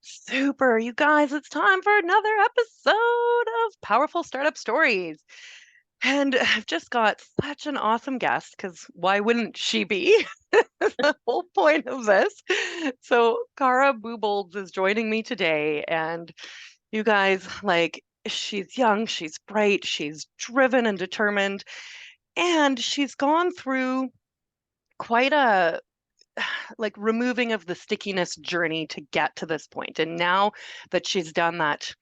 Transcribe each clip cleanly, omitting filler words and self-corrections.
Super, you guys, it's time for another episode of Powerful Startup Stories. And I've just got such an awesome guest because why wouldn't she be? The whole point of this. So, Cara Bubolz is joining me today. And you guys, like, she's young, she's bright, she's driven and determined, and she's gone through quite a like removing of the stickiness journey to get to this point. And now that she's done that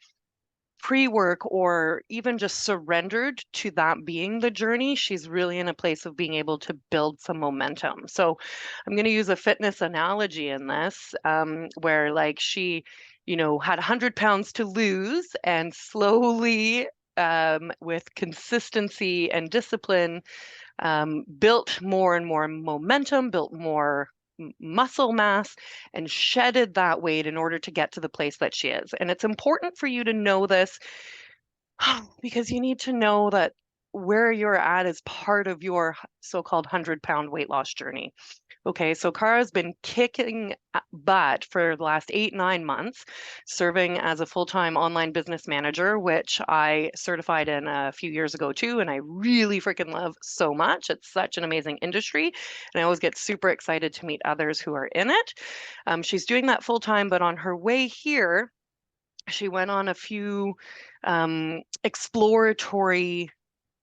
pre-work or even just surrendered to that being the journey, she's really in a place of being able to build some momentum. So I'm going to use a fitness analogy in this, where like she, had 100 pounds to lose and slowly, with consistency and discipline, built more and more momentum, built more muscle mass, and shedded that weight in order to get to the place that she is. And it's important for you to know this because you need to know that where you're at is part of your so-called 100-pound weight loss journey. Okay, so Kara's been kicking butt for the last 8, 9 months, serving as a full-time online business manager, which I certified in a few years ago too, and I really freaking love so much. It's such an amazing industry, and I always get super excited to meet others who are in it. She's doing that full-time, but on her way here, she went on a few exploratory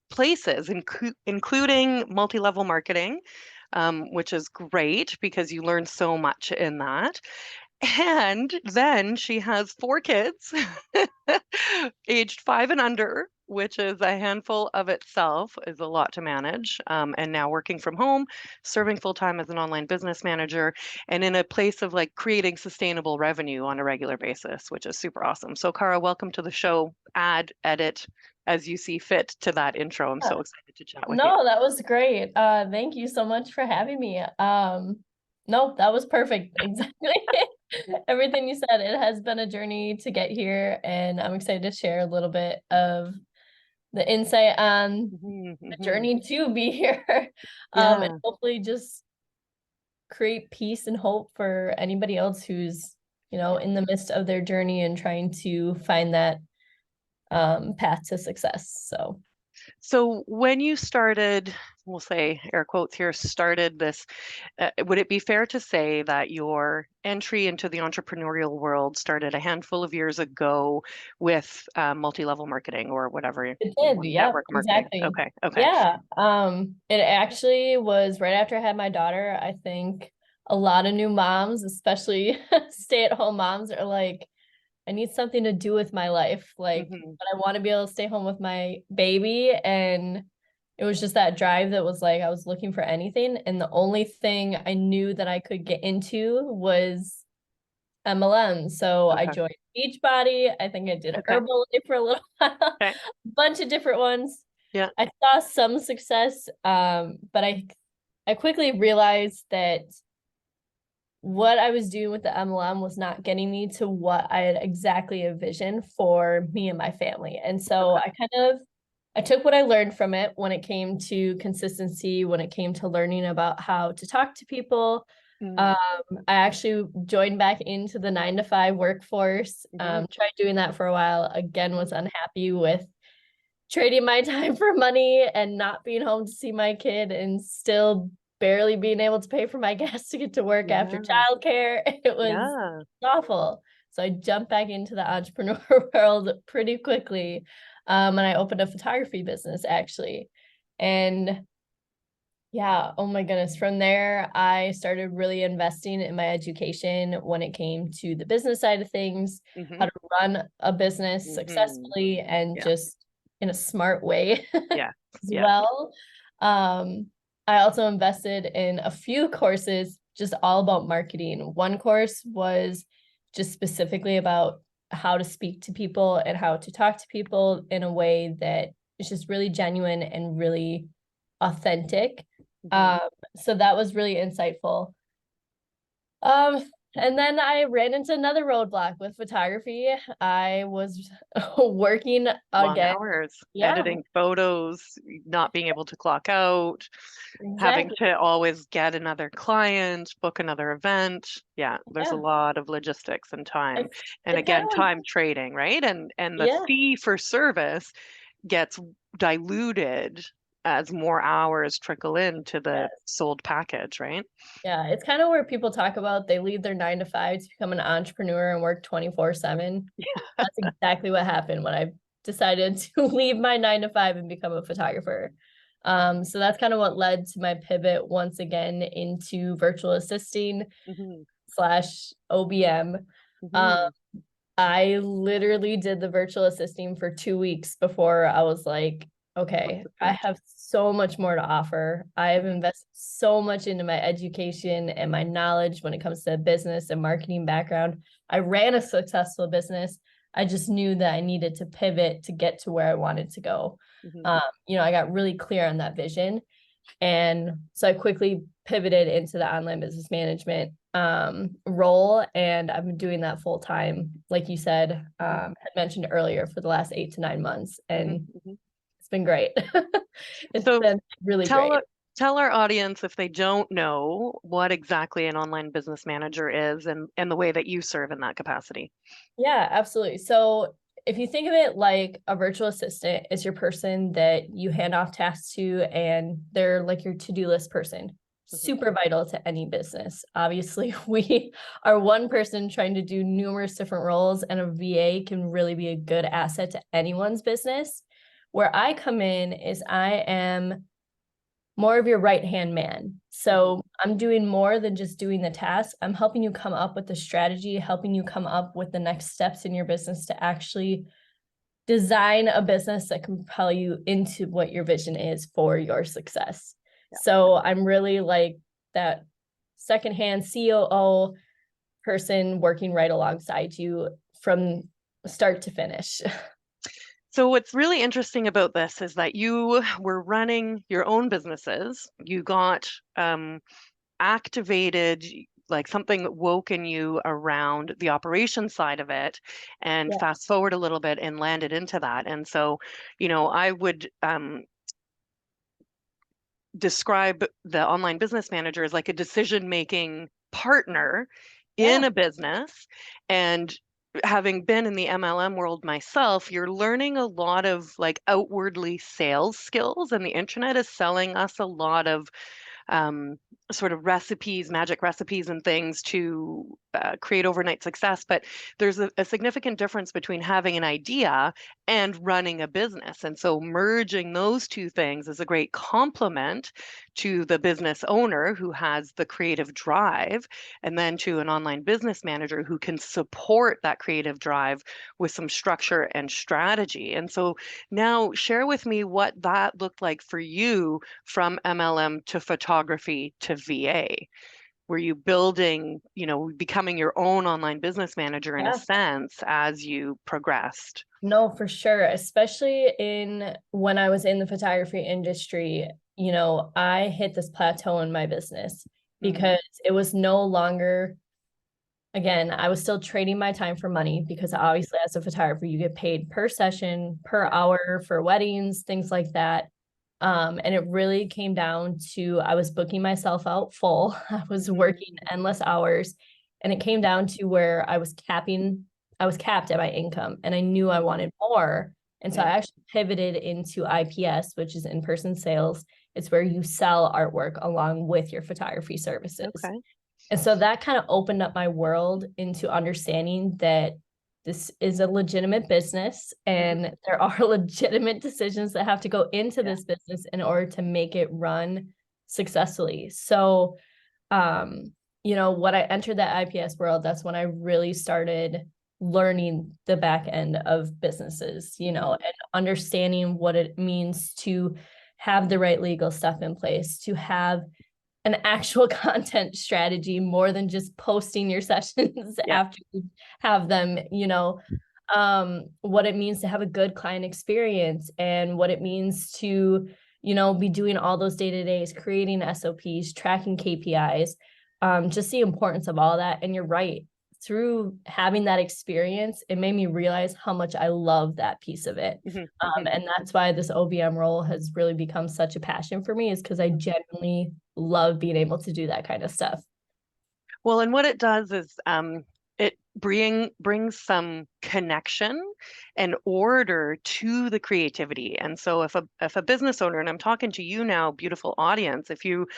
places, including multi-level marketing, which is great because you learn so much in that. And then she has 4 kids, aged 5 and under, which is a handful of itself, is a lot to manage. And now working from home, serving full time as an online business manager, and in a place of like creating sustainable revenue on a regular basis, which is super awesome. So, Cara, welcome to the show. Add, edit as you see fit to that intro. I'm so excited to chat with you. No, that was great. Thank you so much for having me. No, that was perfect. Exactly. Everything you said. It has been a journey to get here, and I'm excited to share a little bit of the insight on the journey to be here. And Yeah. hopefully just create peace and hope for anybody else who's, in the midst of their journey and trying to find that path to success. So when you started, we'll say air quotes here, started this, would it be fair to say that your entry into the entrepreneurial world started a handful of years ago with multi-level marketing or whatever, It did, yeah, network marketing? exactly. Okay, okay. Yeah. It actually was right after I had my daughter. I think a lot of new moms, especially stay-at-home moms, are like, I need something to do with my life. Like, Hmm. but I want to be able to stay home with my baby. And it was just that drive that was like, I was looking for anything. And the only thing I knew that I could get into was MLM. So I Okay, joined Beachbody. I think I did okay, Herbalife for a little while, a okay. bunch of different ones. Yeah. I saw some success, but I quickly realized that what I was doing with the MLM was not getting me to what I had exactly envisioned for me and my family. And so Okay. I took what I learned from it when it came to consistency, when it came to learning about how to talk to people. Mm-hmm. Um, I actually joined back into the 9 to 5 workforce, tried doing that for a while. Again, was unhappy with trading my time for money and not being home to see my kid and still barely being able to pay for my gas to get to work after Yeah. childcare. It was Yeah. awful. So I jumped back into the entrepreneur world pretty quickly. And I opened a photography business actually. And yeah, oh my goodness. From there, I started really investing in my education when it came to the business side of things, Hmm. how to run a business Hmm. successfully and Yeah. just in a smart way Yeah. as Yeah. well. I also invested in a few courses just all about marketing. One course was just specifically about how to speak to people and how to talk to people in a way that is just really genuine and really authentic. Hmm. Um, so that was really insightful. Um, And then I ran into another roadblock with photography. I was working Long again. hours, Yeah, editing photos, not being able to clock out, having exactly. to always get another client, book another event. Yeah, there's a Yeah. lot of logistics and time. And It kind again, of was, time trading, right? And the yeah, fee for service gets diluted as more hours trickle into the yes. sold package, right? Yeah. It's kind of where people talk about they leave their 9 to 5 to become an entrepreneur and work 24/7. That's exactly what happened when I decided to leave my 9 to 5 and become a photographer. So that's kind of what led to my pivot once again into virtual assisting Hmm. slash OBM. Um, Hmm. I literally did the virtual assisting for 2 weeks before I was like, What's okay, the I fit? have so much more to offer. I have Hmm. invested so much into my education and my knowledge when it comes to business and marketing background. I ran a successful business. I just knew that I needed to pivot to get to where I wanted to go. Hmm. I got really clear on that vision. And so I quickly pivoted into the online business management role. And I've been doing that full time, like you said, Hmm. had mentioned earlier, for the last 8 to 9 months. Hmm. And Hmm. it's been great. It's So been really tell great. tell our audience if they don't know what exactly an online business manager is and the way that you serve in that capacity. Yeah, absolutely. So if you think of it like a virtual assistant is your person that you hand off tasks to, and they're like your to-do list person, Hmm. super vital to any business. Obviously, we are one person trying to do numerous different roles, and a VA can really be a good asset to anyone's business. Where I come in is I am more of your right hand man. Hmm. So I'm doing more than just doing the task. I'm helping you come up with the strategy, helping you come up with the next steps in your business to actually design a business that can propel you into what your vision is for your success. Yeah. So I'm really like that secondhand COO person working right alongside you from start to finish. So what's really interesting about this is that you were running your own businesses. You got activated, like something woke in you around the operation side of it, and Yeah. fast forward a little bit and landed into that. And so, I would describe the online business manager as like a decision-making partner in Yeah. a business. And having been in the MLM world myself, you're learning a lot of like outwardly sales skills, and the internet is selling us a lot of um, sort of recipes, magic recipes, and things to create overnight success. But there's a significant difference between having an idea and running a business. And so merging those two things is a great complement to the business owner who has the creative drive, and then to an online business manager who can support that creative drive with some structure and strategy. And so now share with me what that looked like for you from MLM to photography to VA. Were you building, becoming your own online business manager in a Yeah. sense as you progressed? No, for sure. Especially in when I was in the photography industry, I hit this plateau in my business Mm-hmm. because it was no longer, again, I was still trading my time for money because obviously as a photographer, you get paid per session, per Yeah. hour for weddings, things like that. And it really came down to I was booking myself out full. I was Mm-hmm. working endless hours, and it came down to where I was capped at my income, and I knew I Mm-hmm. wanted more. And so I Yeah. actually pivoted into IPS, which is in-person sales. It's where you sell artwork along with your photography services. Okay. And so that kind of opened up my world into understanding that this is a legitimate business Mm-hmm. and there are legitimate decisions that have to go into Yeah. this business in order to make it run successfully. So, when I entered that IPS world, that's when I really started learning the back end of businesses, Mm-hmm. and understanding what it means to have the right legal stuff in place, to have an actual content strategy more than just posting your sessions Yeah. after you have them, what it means to have a good client experience and what it means to, be doing all those day-to-days, creating SOPs, tracking KPIs. just the importance of all that. And you're right. Through having that experience, it made me realize how much I love that piece of it. And that's why this OBM role has really become such a passion for me, is because I genuinely love being able to do that kind of stuff. Well, and what it does is it brings some connection and order to the creativity. And so if a business owner, and I'm talking to you now, beautiful audience, if you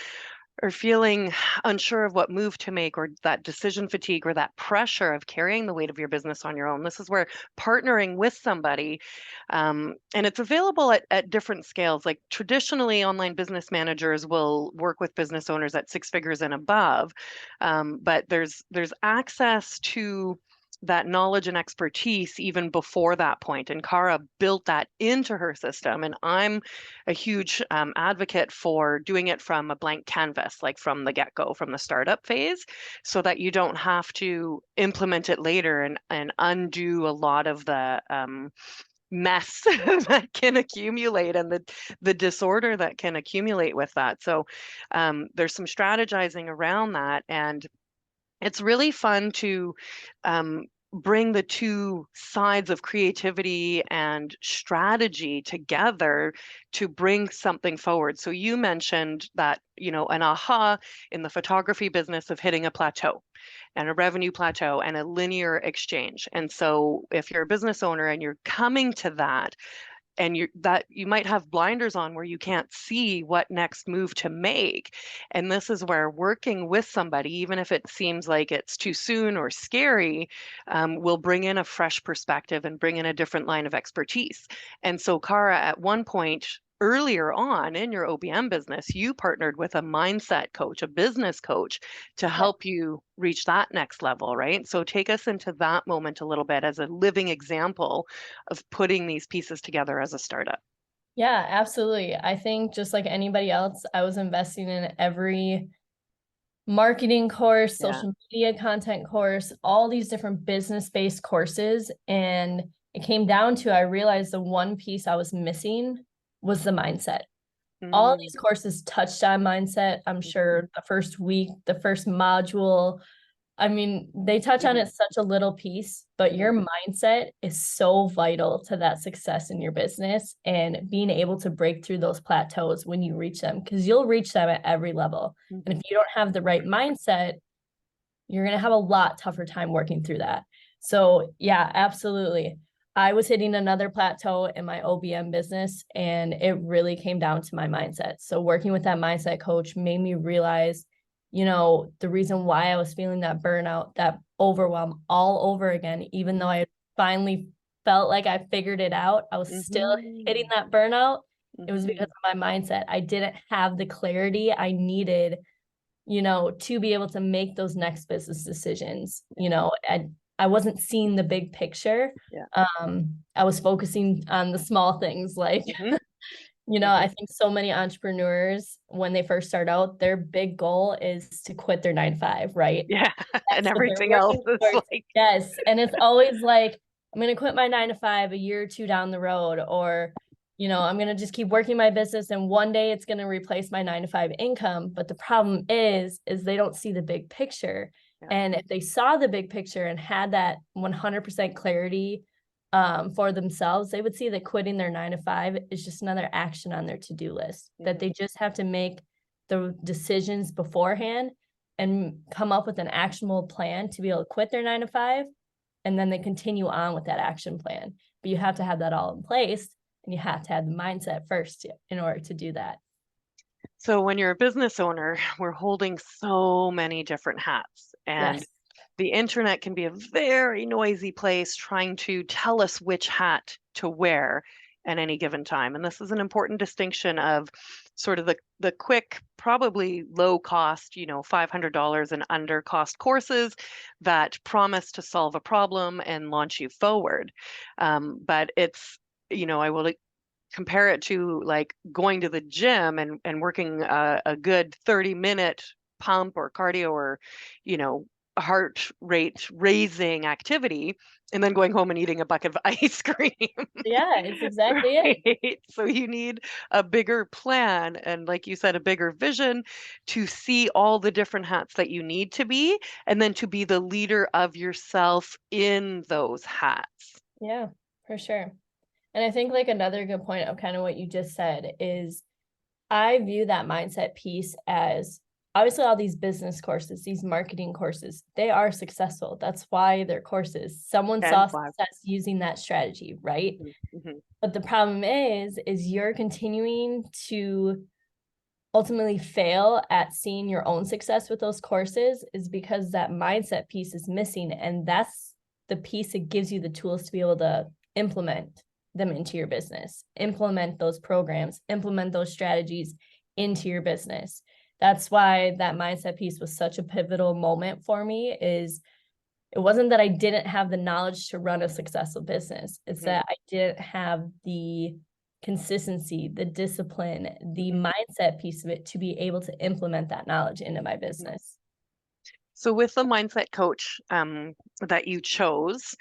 or feeling unsure of what move to make, or that decision fatigue, or that pressure of carrying the weight of your business on your own, this is where partnering with somebody, and it's available at different scales. Like traditionally, online business managers will work with business owners at 6 figures and above, but there's access to that knowledge and expertise even before that point. And Cara built that into her system. And I'm a huge advocate for doing it from a blank canvas, like from the get-go, from the startup phase, so that you don't have to implement it later and undo a lot of the mess that can accumulate, and the disorder that can accumulate with that. So there's some strategizing around that, and it's really fun to bring the two sides of creativity and strategy together to bring something forward. So you mentioned that, an aha in the photography business of hitting a plateau and a revenue plateau and a linear exchange. And so if you're a business owner and you're coming to that, and you might have blinders on where you can't see what next move to make. And this is where working with somebody, even if it seems like it's too soon or scary, will bring in a fresh perspective and bring in a different line of expertise. And so Cara, at one point earlier on in your OBM business, you partnered with a mindset coach, a business coach, to help you reach that next level, right? So take us into that moment a little bit as a living example of putting these pieces together as a startup. Yeah, absolutely. I think just like anybody else, I was investing in every marketing course, Yeah. social media content course, all these different business-based courses. And it came down to, I realized the one piece I was missing was the mindset. All of Mm. these courses touched on mindset. I'm sure the first week, the first module, I mean, they touch on it such a little piece, but your mindset is so vital to that success in your business and being able to break through those plateaus when you reach them, because you'll reach them at every level. And if you don't have the right mindset, you're going to have a lot tougher time working through that. So yeah, absolutely. I was hitting another plateau in my OBM business, and it really came down to my mindset. So working with that mindset coach made me realize, the reason why I was feeling that burnout, that overwhelm all over again, even though I finally felt like I figured it out, I was still hitting that burnout. It was because of my mindset. I didn't have the clarity I needed, to be able to make those next business decisions. I wasn't seeing the big picture. Yeah. I was focusing on the small things, like I think so many entrepreneurs, when they first start out, their big goal is to quit their 9 to 5, right? Yeah. And That's what they're everything else working is towards. like, Yes. And it's always like, I'm going to quit my 9 to 5 a year or two down the road, or, I'm going to just keep working my business and one day it's going to replace my 9 to 5 income. But the problem is they don't see the big picture. yeah. And if they saw the big picture and had that 100% clarity for themselves, they would see that quitting their 9 to 5 is just another action on their to-do list, that they just have to make the decisions beforehand and come up with an actionable plan to be able to quit their 9 to 5, and then they continue on with that action plan. But you have to have that all in place, and you have to have the mindset first in order to do that. So when you're a business owner, we're holding so many different hats, and the internet can be a very noisy place trying to tell us which hat to wear at any given time. And this is an important distinction of sort of the quick, probably low cost, $500 and under cost courses that promise to solve a problem and launch you forward. But it's, I will compare it to like going to the gym and working a good 30-minute pump or cardio or, heart rate raising activity and then going home and eating a bucket of ice cream. Yeah, it's exactly it. Right? So you need a bigger plan and, like you said, a bigger vision to see all the different hats that you need to be, and then to be the leader of yourself in those hats. Yeah, for sure. And I think like another good point of kind of what you just said is I view that mindset piece as obviously all these business courses, these marketing courses, they are successful. That's why they're courses. Someone And saw wow. success using that strategy, right? Mhm, mhm, But the problem is you're continuing to ultimately fail at seeing your own success with those courses is because that mindset piece is missing. And that's the piece that gives you the tools to be able to implement them into your business, implement those programs, implement those strategies into your business. That's why that mindset piece was such a pivotal moment for me. Is it wasn't that I didn't have the knowledge to run a successful business. It's mhm, that I didn't have the consistency, the discipline, the mhm, mindset piece of it to be able to implement that knowledge into my mhm. business. So with the mindset coach that you chose,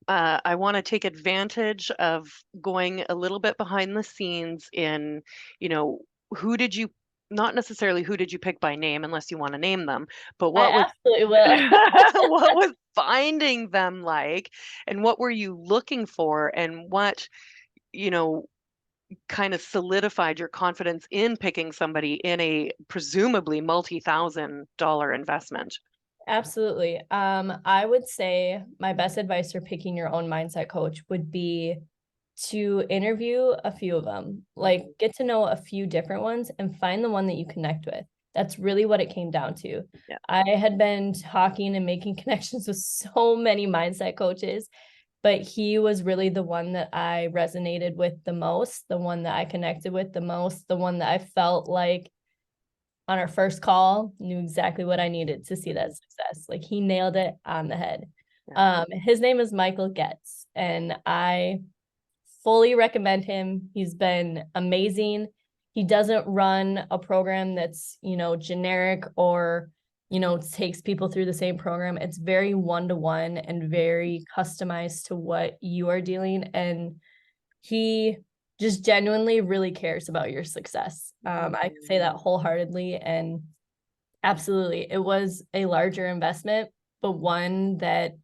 I want to take advantage of going a little bit behind the scenes in, you know, who did you, not necessarily who did you pick by name, unless you want to name them, but I what was absolutely will. what was finding them like, and what were you looking for, and what, you know, kind of solidified your confidence in picking somebody in a presumably multi-thousand-dollar investment. Absolutely. I would say my best advice for picking your own mindset coach would be to interview a few of them, like Mhm. get to know a few different ones and find the one that you connect with. That's really what it came down to. Yeah. I had been talking and making connections with so many mindset coaches, but he was really the one that I resonated with the most, the one that I connected with the most, the one that I felt like on our first call knew exactly what I needed to see that Mhm. success. Like he nailed it on the head. Yeah. His name is Michael Getz, and I fully recommend him. He's been amazing. He doesn't run a program that's, generic or, takes people through the same program. It's very one-to-one and very customized to what you are dealing. And he just genuinely really cares about your success. I could say that Mhm. wholeheartedly. And absolutely, it was a larger investment, but one that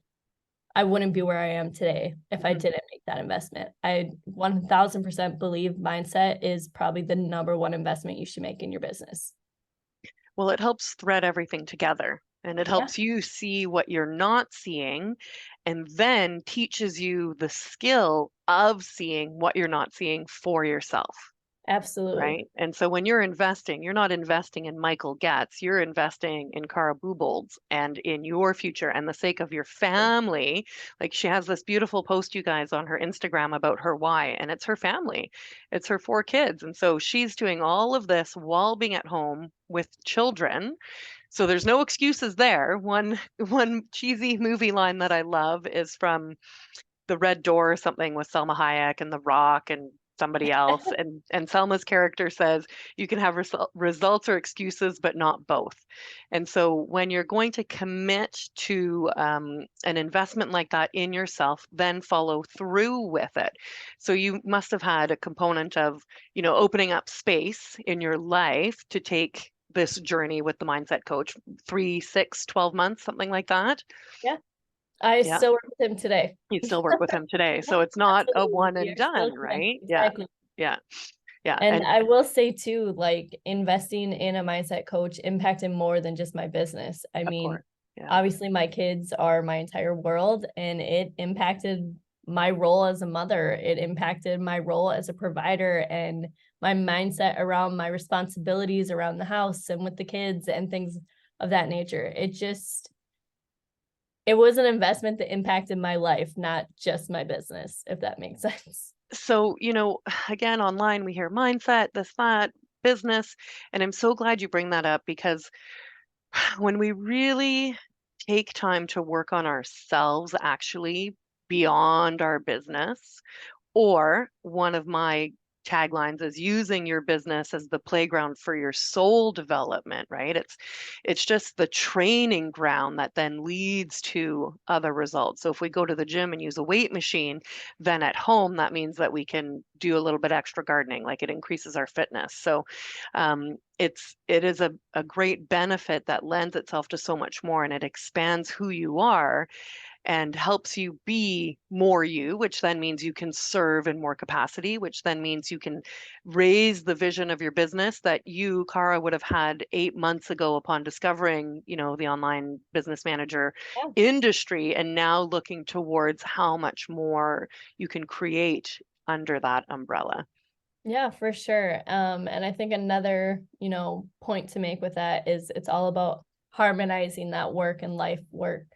I wouldn't be where I am today if I Mhm. didn't make that investment. I 1000% believe mindset is probably the number one investment you should make in your business. Well, it helps thread everything together, and it Yeah, helps you see what you're not seeing, and then teaches you the skill of seeing what you're not seeing for yourself. absolutely. Right. And so when you're investing, you're not investing in Michael Getz, you're investing in Cara Bubolz and in your future and the sake of your family. Like she has this beautiful post, you guys, on her Instagram about her why, and it's her family. It's her 4 kids. And so she's doing all of this while being at home with children. So there's no excuses there. One cheesy movie line that I love is from the Red Door or something with Selma Hayek and The Rock and somebody else. And Selma's character says you can have results or excuses, but not both. And so when you're going to commit to an investment like that in yourself, then follow through with it. So you must have had a component of, opening up space in your life to take this journey with the mindset coach, 3, 6, 12 months, something like that. Yeah, I Yeah. still work with him today. You still work with him today. Yeah, So it's not a absolutely. one We and are still done, connected. right? Yeah. Exactly. Yeah. Yeah. And And I will say too, like investing in a mindset coach impacted more than just my business. I of mean, course. Yeah. obviously my kids are my entire world and it impacted my role as a mother. It impacted my role as a provider and my mindset around my responsibilities around the house and with the kids and things of that nature. It was an investment that impacted my life, not just my business, if that makes sense. So, again, online we hear mindset, this, that, business. And I'm so glad you bring that up because when we really take time to work on ourselves, actually beyond our business, or one of my taglines is using your business as the playground for your soul development, right? It's just the training ground that then leads to other results. So if we go to the gym and use a weight machine, then at home that means that we can do a little bit extra gardening, like it increases our fitness. So it is a great benefit that lends itself to so much more, and it expands who you are and helps you be more you, which then means you can serve in more capacity, which then means you can raise the vision of your business that you, Cara, would have had 8 months ago upon discovering, the online business manager Yeah. industry, and now looking towards how much more you can create under that umbrella. Yeah, for sure. And I think another, point to make with that is it's all about harmonizing that work and life work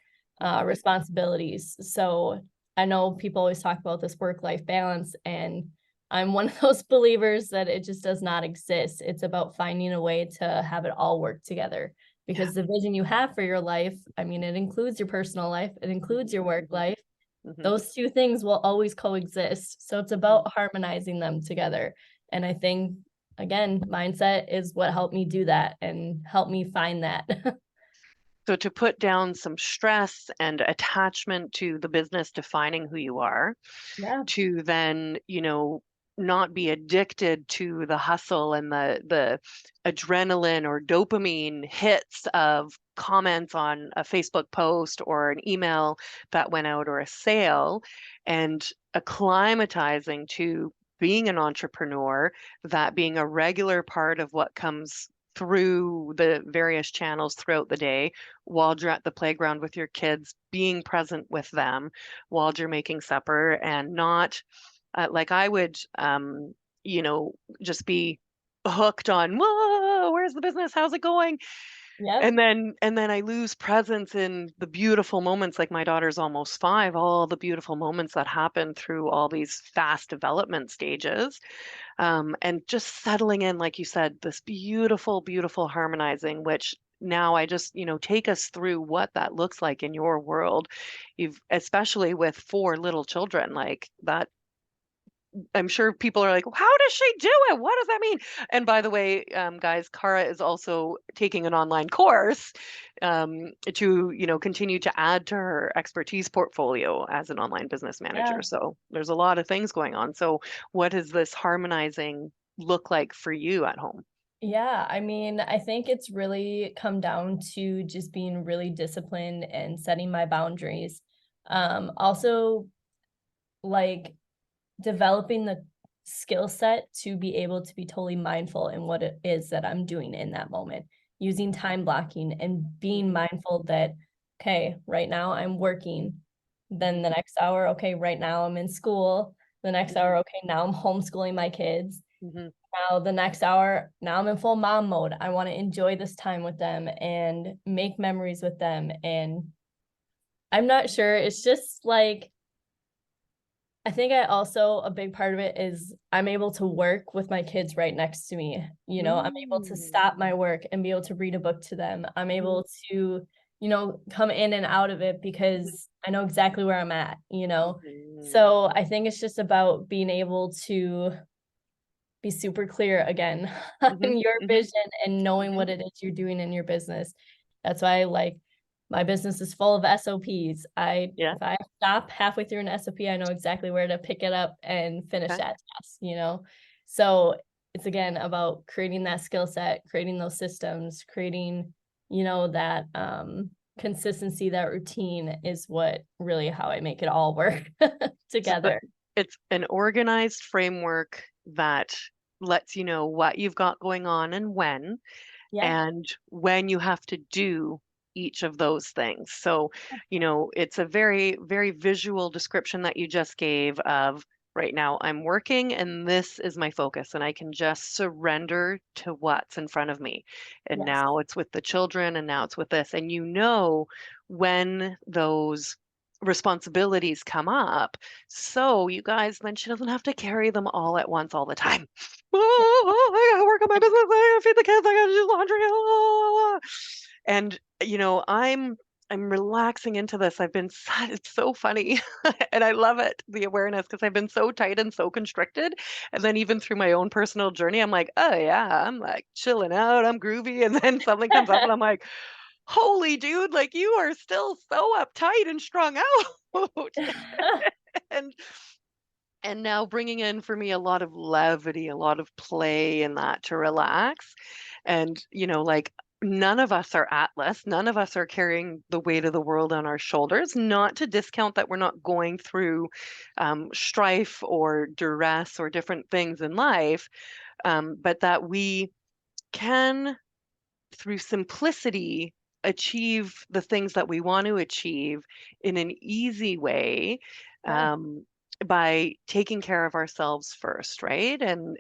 responsibilities. So I know people always talk about this work-life balance, and I'm one of those believers that it just does not exist. It's about finding a way to have it all work together, Yeah. because the vision you have for your life, I mean, it includes your personal life, it includes your work life. Hmm. Those two things will always coexist. So it's about harmonizing them together. And I think, again, mindset is what helped me do that and helped me find that. So to put down some stress and attachment to the business defining who you are, Yeah. to then, not be addicted to the hustle and the adrenaline or dopamine hits of comments on a Facebook post or an email that went out or a sale, and acclimatizing to being an entrepreneur, that being a regular part of what comes through the various channels throughout the day while you're at the playground with your kids, being present with them while you're making supper, and not like I would, you know, just be hooked on, whoa, where's the business? How's it going? Yep. And then I lose presence in the beautiful moments, like my daughter's almost 5, all the beautiful moments that happen through all these fast development stages. And just settling in, like you said, this beautiful, beautiful harmonizing, which now I just, take us through what that looks like in your world. You've, especially with 4 little children, like that. I'm sure people are like, how does she do it? What does that mean? And by the way, guys, Cara is also taking an online course to, continue to add to her expertise portfolio as an online business manager. Yeah. So there's a lot of things going on. So what does this harmonizing look like for you at home? Yeah. I mean, I think it's really come down to just being really disciplined and setting my boundaries. Also, like, developing the skill set to be able to be totally mindful in what it is that I'm doing in that moment, using time blocking and being Mhm, mindful that, okay, right now I'm working. Then mhm, the next hour, okay, right now I'm in school. The next hour, mhm, okay, now I'm homeschooling my kids. mhm. Now the next hour, now I'm in full mom mode. I want to enjoy this time with them and make memories with them. And I'm not sure. It's just like, I think I also a big part of it is I'm able to work with my kids right next to me. I'm able to Mm, stop my work and be able to read a book to them. I'm mhm, able to, come in and out of it mhm, because I know exactly where I'm at. mhm, So I think it's just about being able to be super clear again on mhm, your mhm, vision and knowing mhm. what it is you're doing in your business. That's why like my business is full of SOPs. Yeah. If I stop halfway through an SOP, I know exactly where to pick it up and finish Okay. that task. So it's again about creating that skill set, creating those systems, creating, that consistency, that routine is what really how I make it all work So together. it's an organized framework that lets you know what you've got going on Yeah. and when you have to do each of those things. So, it's a very, very visual description that you just gave of right now I'm working and this is my focus, and I can just surrender to what's in front of me. And Yes. now it's with the children and now it's with this. And when those responsibilities come up, so you guys, then she doesn't have to carry them all at once all the time. Oh, I gotta work on my business. I gotta feed the kids. I gotta do laundry. And I'm I'm relaxing into this. It's so funny. And I love it, the awareness, because I've been so tight and so constricted. And then even through my own personal journey, I'm like, oh yeah, I'm like chilling out, I'm groovy. And then something comes up and I'm like, holy dude, like you are still so uptight and strung out. And now bringing in for me a lot of levity, a lot of play and that to relax. And, like none of us are Atlas. None of us are carrying the weight of the world on our shoulders. Not to discount that we're not going through strife or duress or different things in life, but that we can, through simplicity, achieve the things that we want to achieve in an easy way, Yeah. um, by taking care of ourselves first, right? And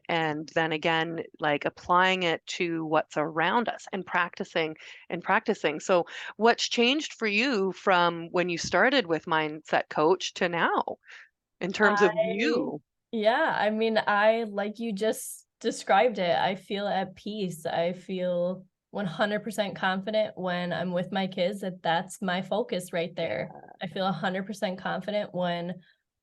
then again, like applying it to what's around us and practicing and practicing. So what's changed for you from when you started with Mindset Coach to now in terms of I, you? yeah, I mean, I, like you just described it, I feel at peace. I feel 100% confident when I'm with my kids that that's my focus right there. Yeah, I feel 100% confident when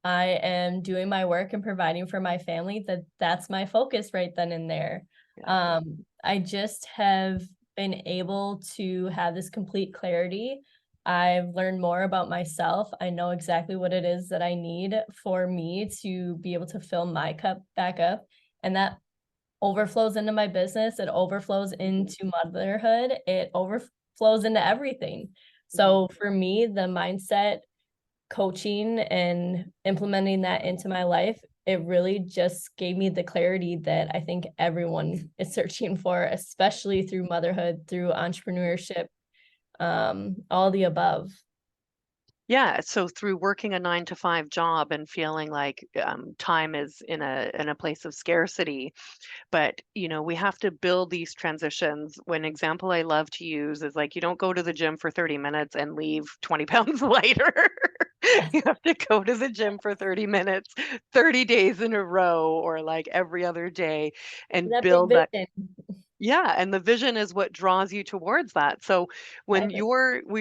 I am doing my work and providing for my family that that's my focus right then and there. yeah. I just have been able to have this complete clarity. I've learned more about myself. I know exactly what it is that I need for me to be able to fill my cup back up. And that overflows into my business. It overflows Mhm, into motherhood. It overflows into everything. mhm. So for me, the mindset coaching and implementing that into my life, it really just gave me the clarity that I think everyone is searching for, especially through motherhood, through entrepreneurship, all the above. Yeah, so through working a 9 to 5 job and feeling like time is in a place of scarcity, but we have to build these transitions. One example I love to use is like you don't go to the gym for 30 minutes and leave 20 pounds lighter. You have to go to the gym for 30 minutes, 30 days in a row, or like every other day, and That big build that. vision. Yeah, and the vision is what draws you towards that. So when Exactly.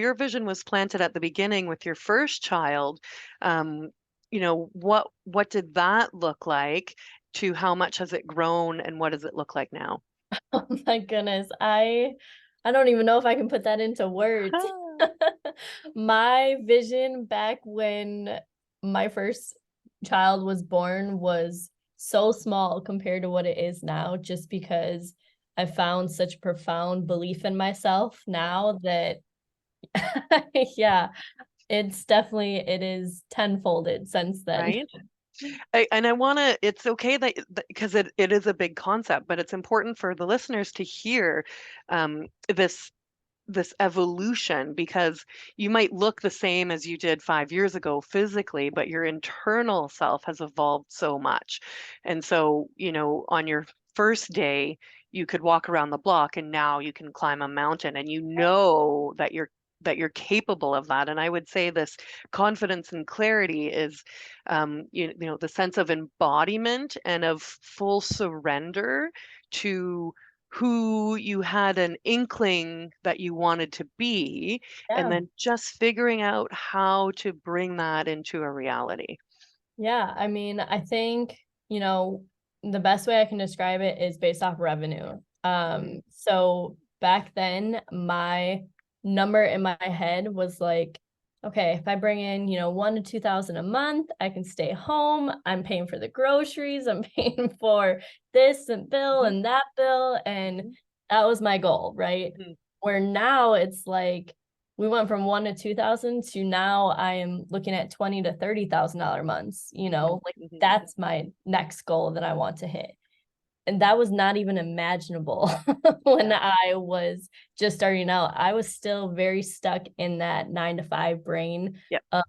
your vision was planted at the beginning with your first child, um, what did that look like to how much has it grown and what does it look like now? Oh my goodness. I don't even know if I can put that into words. My vision back when my first child was born was so small compared to what it is now, just because I found such profound belief in myself now that yeah, it is tenfolded since then. Right? And I want to, it's okay that, because it is a big concept, but it's important for the listeners to hear this evolution, because you might look the same as you did 5 years ago physically, but your internal self has evolved so much. And so, on your first day, you could walk around the block and now you can climb a mountain and you know that you're capable of that. And I would say this confidence and clarity is the sense of embodiment and of full surrender to who you had an inkling that you wanted to be, and Yeah. then just figuring out how to bring that into a reality. Yeah, I mean, I think, the best way I can describe it is based off revenue. Mhm. So back then, my number in my head was like, okay, if I bring in, 1 to 2 thousand a month, I can stay home. I'm paying for the groceries, I'm paying for this and bill Mhm. and that bill. And Mhm. that was my goal, right? Mhm. Where now it's like we went from 1 to 2 thousand to now I am looking at $20,000 to $30,000 months, Mhm. like Mhm. that's my next goal that I want to hit. And that was not even imaginable when Yeah. I was just starting out. I was still very stuck in that 9 to 5 brain Yep. of,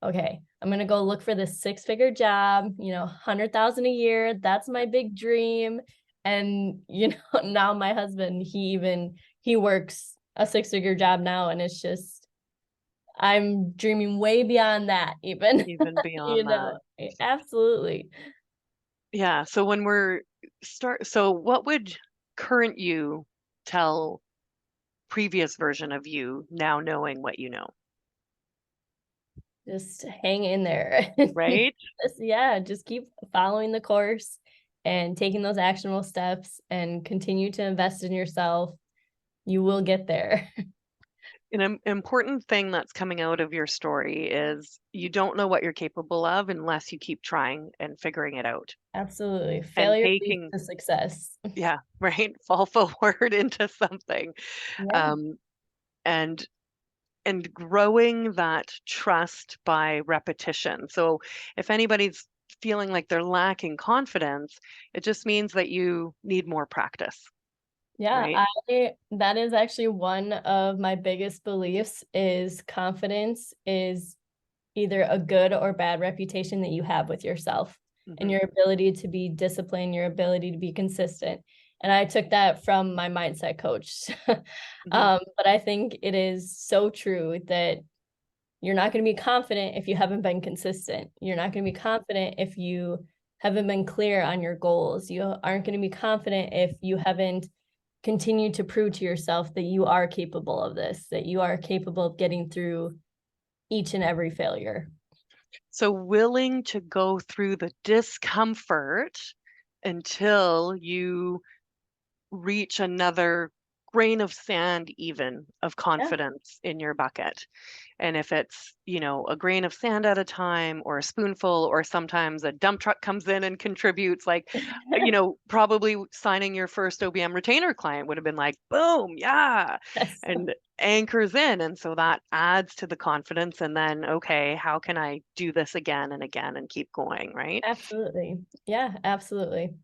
okay, I'm gonna go look for this 6-figure job, 100,000 a year. That's my big dream. And now my husband, he works a 6-figure job now, and it's just I'm dreaming way beyond that even. Even beyond that. Absolutely. Yeah. So when we're start, so what would current you tell previous version of you now knowing what you know, Just hang in there. right? Yeah, just keep following the course and taking those actionable steps and continue to invest in yourself. You will get there. An important thing that's coming out of your story is you don't know what you're capable of unless you keep trying and figuring it out Absolutely. and Failure leads taking, to success. yeah, right, fall forward into something. Yeah. Um, and growing that trust by repetition. So if anybody's feeling like they're lacking confidence, it just means that you need more practice, Yeah, right? that is actually one of my biggest beliefs is confidence is either a good or bad reputation that you have with yourself and Hmm. your ability to be disciplined, your ability to be consistent. And I took that from my mindset coach. Hmm. But I think it is so true that you're not going to be confident if you haven't been consistent. You're not going to be confident if you haven't been clear on your goals. You aren't going to be confident if you haven't continued to prove to yourself that you are capable of this, that you are capable of getting through each and every failure. So willing to go through the discomfort until you reach another grain of sand even of Yeah. confidence in your bucket. And if it's, a grain of sand at a time or a spoonful, or sometimes a dump truck comes in and contributes, like, probably signing your first OBM retainer client would have been like, boom, yeah, Yes. and anchors in. And so that adds to the confidence. And then, okay, how can I do this again and again and keep going, right? Absolutely. Yeah, absolutely.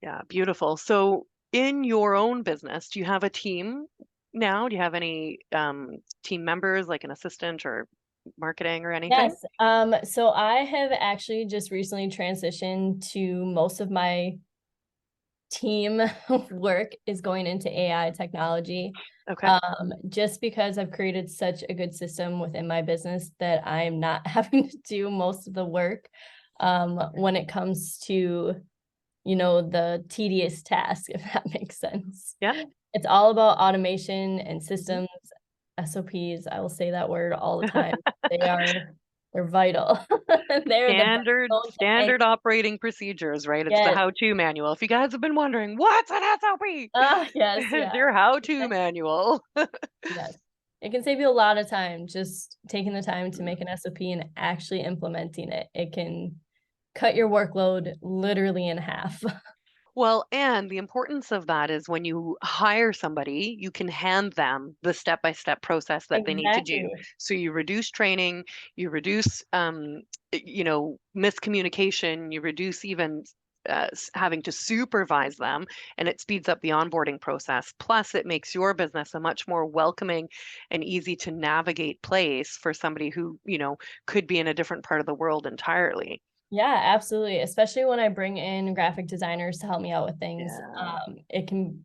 Yeah, beautiful. So, in your own business, do you have a team now? Do you have any team members, like an assistant or marketing or anything? Yes. So I have actually just recently transitioned to most of my team work is going into AI technology. Okay. Just because I've created such a good system within my business that I'm not having to do most of the work when it comes to, the tedious task, if that makes sense. Yeah. It's all about automation and Mhm. systems, SOPs. I will say that word all the time. They are they're vital. They're the Standard backbone to any. standard operating procedures, right? It's the Yes. how-to manual. If you guys have been wondering, what's an SOP? Ah, yes, It's yeah. your how-to manual. Yes. It can save you a lot of time just taking the time to make an SOP and actually implementing it. It can cut your workload literally in half. Well, and the importance of that is when you hire somebody, you can hand them the step-by-step process that they need to do. Exactly. So you reduce training, you reduce, miscommunication, you reduce even having to supervise them, and it speeds up the onboarding process. Plus, it makes your business a much more welcoming and easy to navigate place for somebody who, could be in a different part of the world entirely. Yeah, absolutely. Especially when I bring in graphic designers to help me out with things. Yeah. It can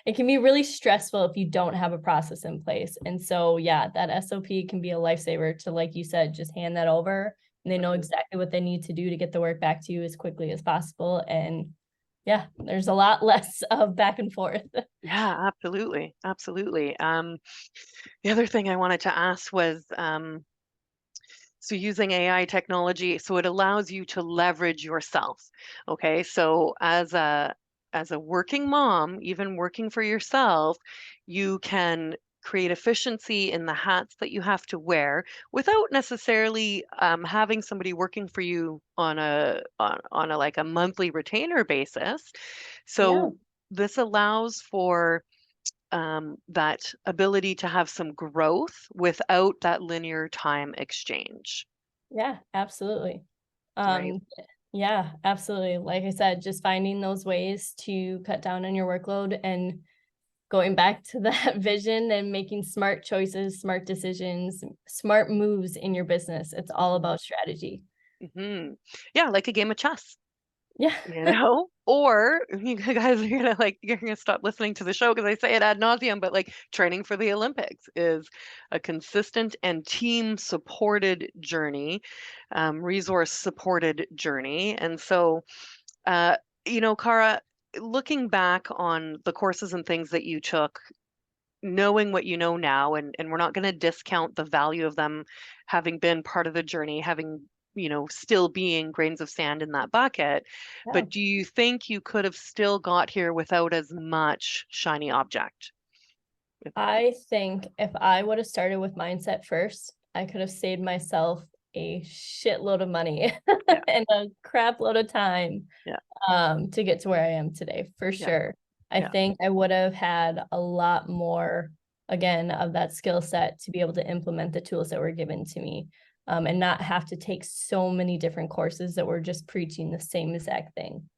it can be really stressful if you don't have a process in place. And so yeah, that SOP can be a lifesaver to, like you said, just hand that over and they know Mhm. exactly what they need to do to get the work back to you as quickly as possible. And yeah, there's a lot less of back and forth. Yeah, absolutely. Absolutely. The other thing I wanted to ask was, so using AI technology, so it allows you to leverage yourself. Okay, so as a working mom, even working for yourself, you can create efficiency in the hats that you have to wear without necessarily having somebody working for you on a like a monthly retainer basis. Yeah, So this allows for that ability to have some growth without that linear time exchange, yeah, absolutely. right? Yeah, absolutely. Like I said, just finding those ways to cut down on your workload and going back to that vision and making smart choices, smart decisions, smart moves in your business. It's all Hmm. about strategy. Hmm. Yeah, like a game of chess, Yeah. Or you guys are gonna like you're gonna stop listening to the show because I say it ad nauseum, but like training for the Olympics is a consistent and team supported journey, resource supported journey, and so Cara, looking back on the courses and things that you took, knowing what you know now, and we're not going to discount the value of them having been part of the journey, having, still being grains of sand in that bucket. Yeah. But do you think you could have still got here without as much shiny object? I think if I would have started with mindset first, I could have saved myself a shitload of money Yeah, and a crap load of time yeah, to get to where I am today, for yeah, sure. I yeah. think I would have had a lot more, again, of that skill set to be able to implement the tools that were given to me, and not have to take so many different courses that were just preaching the same exact thing.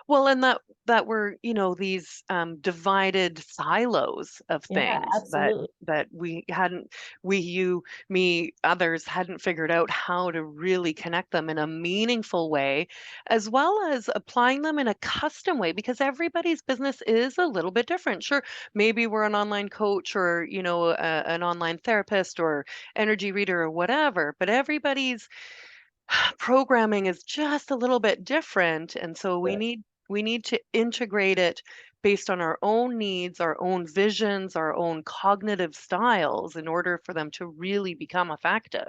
Well, and that were, these divided silos of Yeah, things absolutely. that we, you, me, others hadn't figured out how to really connect them in a meaningful way, as well as applying them in a custom way, because everybody's business is a little bit different. Sure, maybe we're an online coach or, an online therapist or energy reader or whatever, but everybody's programming is just a little bit different, and so we need to integrate it based on our own needs, our own visions, our own cognitive styles in order for them to really become effective.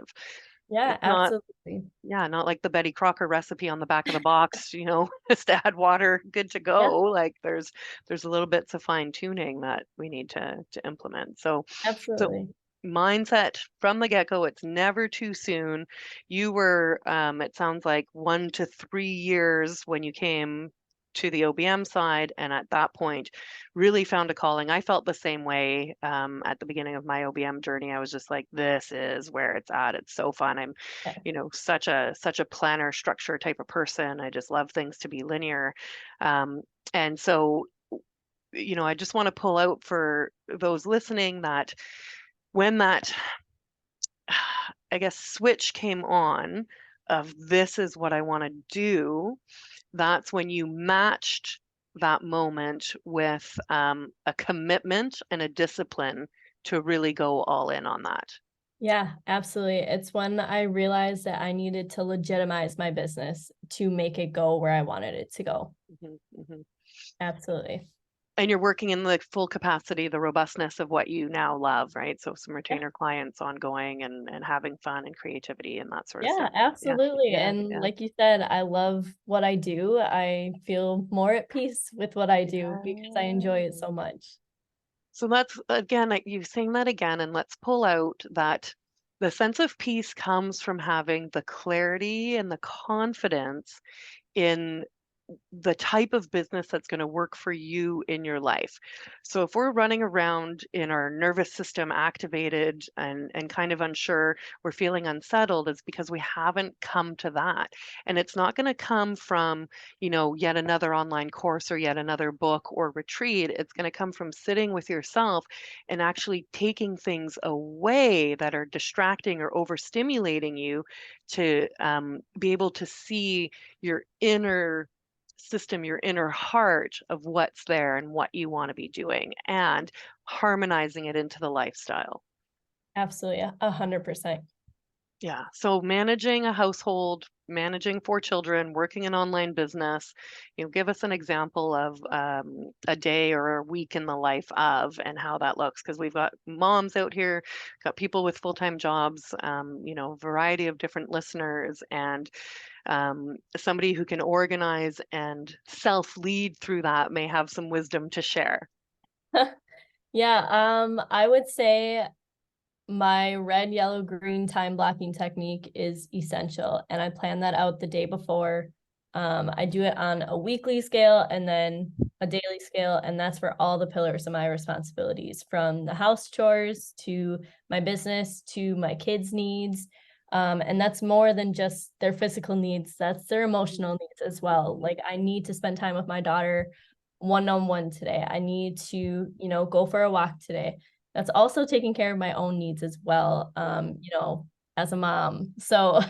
Yeah, It's not, absolutely. yeah, not like the Betty Crocker recipe on the back of the box, just add water, good to Yeah, go. Like there's a little bits of fine tuning that we need to implement. So absolutely. mindset from the get-go, it's never too soon. You were, it sounds like 1 to 3 years when you came to the OBM side, and at that point, really found a calling. I felt the same way at the beginning of my OBM journey. I was just like, this is where it's at. It's so fun. I'm, Yeah. such a planner structure type of person. I just love things to be linear. Um, and so, I just want to pull out for those listening that when that I guess switch came on of this is what I want to do, that's when you matched that moment with a commitment and a discipline to really go all in on that. Yeah, absolutely. It's when I realized that I needed to legitimize my business to make it go where I wanted it to go. Mhm, mhm. Absolutely. And you're working in the full capacity, the robustness of what you now love, right? So some Yeah, retainer clients ongoing and having fun and creativity and that sort of yeah, stuff. Yeah, absolutely. yeah, And yeah. like you said, I love what I do. I feel more at peace with what I do because I enjoy it Yeah. so much. So that's again, like you saying that again, and let's pull out that the sense of peace comes from having the clarity and the confidence in the type of business that's going to work for you in your life. So if we're running around in our nervous system activated and kind of unsure, we're feeling unsettled, it's because we haven't come to that. And it's not going to come from, yet another online course or yet another book or retreat. It's going to come from sitting with yourself and actually taking things away that are distracting or overstimulating you to be able to see your inner system, your inner heart of what's there and what you want to be doing and harmonizing it into the lifestyle. Absolutely. 100%. Yeah. So managing a household, managing 4 children, working an online business, give us an example of a day or a week in the life of and how that looks. Because we've got moms out here, got people with full-time jobs, variety of different listeners, and somebody who can organize and self-lead through that may have some wisdom to share. Yeah, I would say my red, yellow, green time blocking technique is essential, and I plan that out the day before. I do it on a weekly scale and then a daily scale, and that's for all the pillars of my responsibilities, from the house chores to my business to my kids' needs. And that's more than just their physical needs, that's their emotional needs as well. Like, I need to spend time with my daughter one-on-one today. I need to, go for a walk today. That's also taking care of my own needs as well, as a mom. So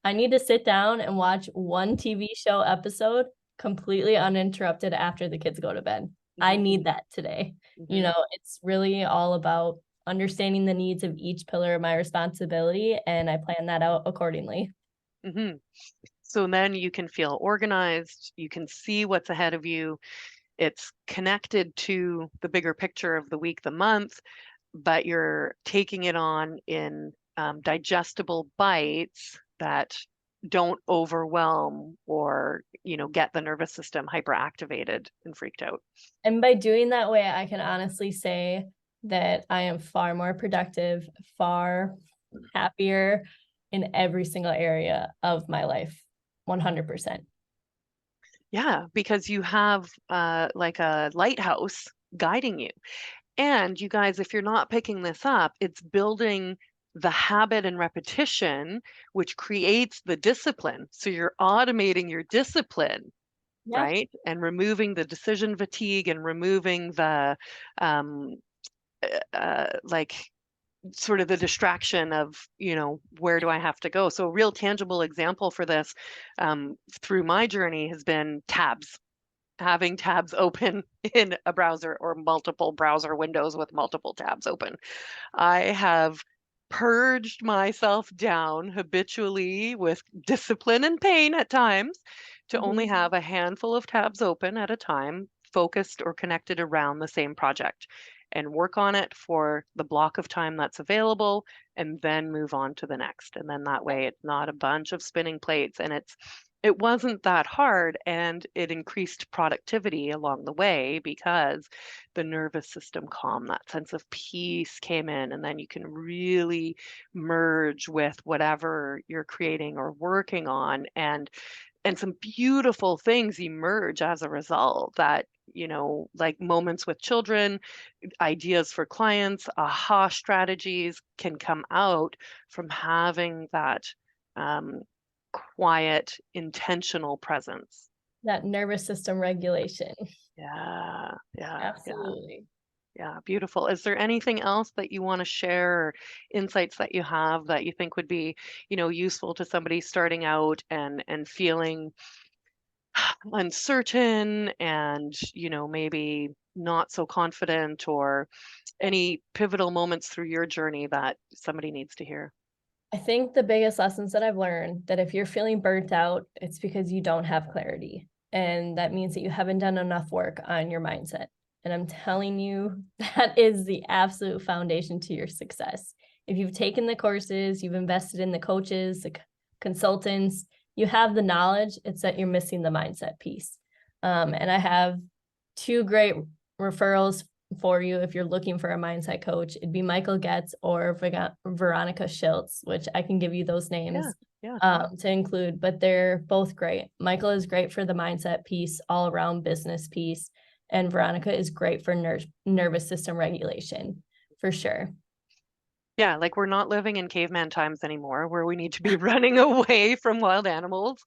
I need to sit down and watch one TV show episode completely uninterrupted after the kids go to bed. I Mhm, need that today. mhm, It's really all about understanding the needs of each pillar of my responsibility, and I plan that out accordingly. mhm. So then you can feel organized, you can see what's ahead of you, it's connected to the bigger picture of the week, the month, but you're taking it on in digestible bites that don't overwhelm or, get the nervous system hyperactivated and freaked out. And by doing that way, I can honestly say that I am far more productive, far happier in every single area of my life. 100%. Yeah, because you have like a lighthouse guiding you. And you guys, if you're not picking this up, it's building the habit and repetition, which creates the discipline. So you're automating your discipline, Yeah. right? And removing the decision fatigue and removing the um, like sort of the distraction of, where do I have to go? So a real tangible example for this through my journey has been tabs. Having tabs open in a browser or multiple browser windows with multiple tabs open. I have purged myself down habitually with discipline and pain at times to only Mhm. have a handful of tabs open at a time, focused or connected around the same project, and work on it for the block of time that's available and then move on to the next. And then that way it's not a bunch of spinning plates, and it wasn't that hard, and it increased productivity along the way because the nervous system calmed, that sense of peace came in, and then you can really merge with whatever you're creating or working on, and some beautiful things emerge as a result that, like moments with children, ideas for clients, aha strategies can come out from having that um, quiet, intentional presence. That nervous system regulation. Yeah, yeah, yeah. Absolutely. Yeah, beautiful. Is there anything else that you want to share, or insights that you have that you think would be, useful to somebody starting out and feeling uncertain and, maybe not so confident, or any pivotal moments through your journey that somebody needs to hear? I think the biggest lessons that I've learned that if you're feeling burnt out, it's because you don't have clarity. And that means that you haven't done enough work on your mindset. And I'm telling you, that is the absolute foundation to your success. If you've taken the courses, you've invested in the coaches, the consultants, you have the knowledge, it's that you're missing the mindset piece. And I have two great referrals for you if you're looking for a mindset coach. It'd be Michael Getz or Veronica Schultz, which I can give you those Yeah, names yeah. to include, but they're both great. Michael is great for the mindset piece, all around business piece, and Veronica is great for nervous system regulation, for sure. Yeah, like we're not living in caveman times anymore where we need to be running away from wild animals.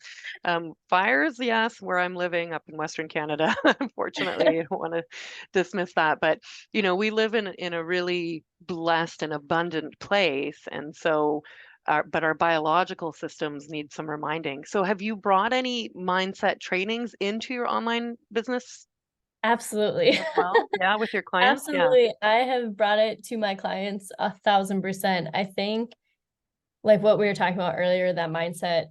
Fires, yes, where I'm living up in Western Canada. Unfortunately, I don't want to dismiss that, but we live in a really blessed and abundant place, and so but our biological systems need some reminding. So have you brought any mindset trainings into your online business Absolutely. as well? Yeah, with your clients? Yeah. Absolutely. I have brought it to my clients 1,000%. I think like what we were talking about earlier, that mindset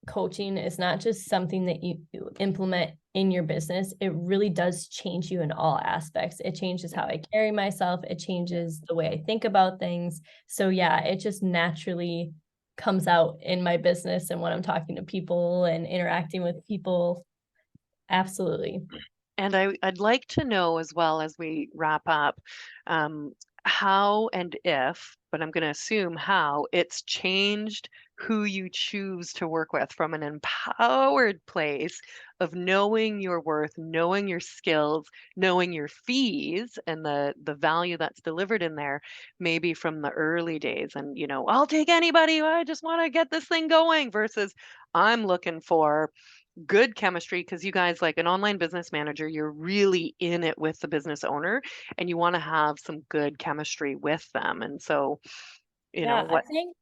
coaching is not just something that you implement in your business. It really does change you in all aspects. It changes how I carry myself. It changes the way I think about things. So yeah, it just naturally comes out in my business and when I'm talking to people and interacting with people. Absolutely. And I'd like to know as well as we wrap up, um, how and if, but I'm going to assume how it's changed who you choose to work with from an empowered place of knowing your worth, knowing your skills, knowing your fees and the value that's delivered in there, maybe from the early days. And, I'll take anybody. I just want to get this thing going versus I'm looking for good chemistry because you guys, like an online business manager, you're really in it with the business owner and you want to have some good chemistry with them. And so, Yeah, I what think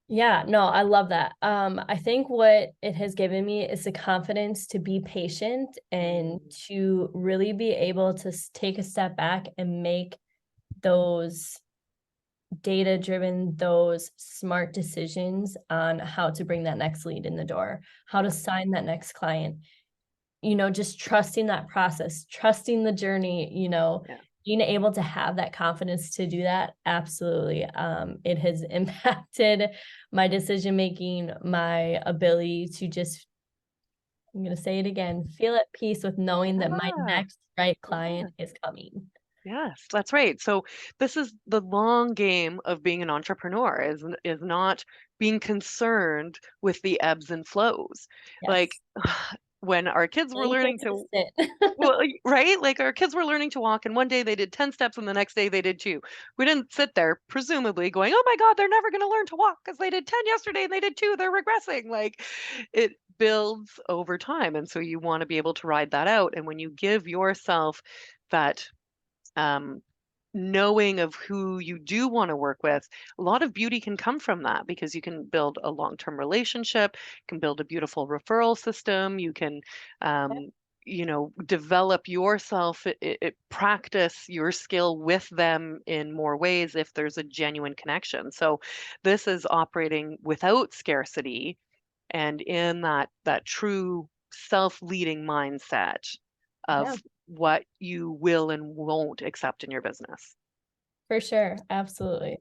yeah, no, I love that. I think what it has given me is the confidence to be patient and Mm, to really be able to take a step back and make those data driven, those smart decisions on how to bring that next lead in the door, how to yeah, sign that next client. just trusting that process, trusting the journey, Yeah. being able to have that confidence to do that. Absolutely. It has impacted my decision making, my ability to just, I'm going to say it again, feel at peace with knowing that my Yeah. next right Yeah. client is coming. Yes, that's right. So this is the long game of being an entrepreneur is not being concerned with the ebbs and flows. Like Yes. when our kids were Being learning to consistent. well, right? Like our kids were learning to walk and one day they did 10 steps and the next day they did 2. We didn't sit there presumably going, "Oh my God, they're never going to learn to walk because they did 10 yesterday and they did 2. They're regressing." Like it builds over time. And so you want to be able to ride that out. And when you give yourself that um, knowing of who you do want to work with, a lot of beauty can come from that because you can build a long-term relationship, you can build a beautiful referral system, you can, um, develop yourself, practice your skill with them in more ways if there's a genuine connection. So this is operating without scarcity and in that true self-leading mindset Yeah, of what you will and won't accept in your business. for sure. Absolutely.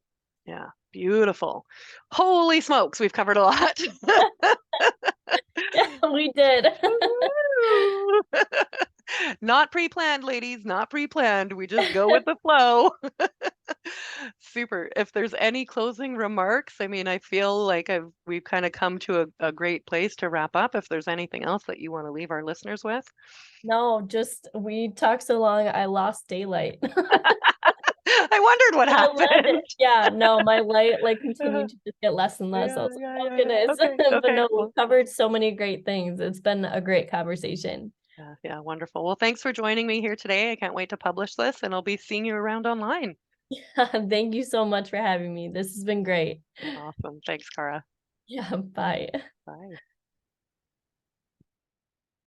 Yeah, beautiful. Holy smokes, we've covered a lot. Yeah, we did. Woo! Not pre-planned, ladies, not pre-planned. We just go with the flow. Super. If there's any closing remarks, I mean, I feel like we've kind of come to a great place to wrap up. If there's anything else that you want to leave our listeners with. No, just we talked so long, I lost daylight. I wondered what My LED, happened. yeah, no, my light like Uh, continued to just get less and less. I yeah, was like, yeah, oh yeah, yeah. goodness. Okay, But okay. no, we Well, covered so many great things. It's been a great conversation. yeah, yeah, wonderful. Well, thanks for joining me here today. I can't wait to publish this, and I'll be seeing you around online. Thank you so much for having me. This has been great. Awesome. Thanks, Cara. Yeah, bye. Bye.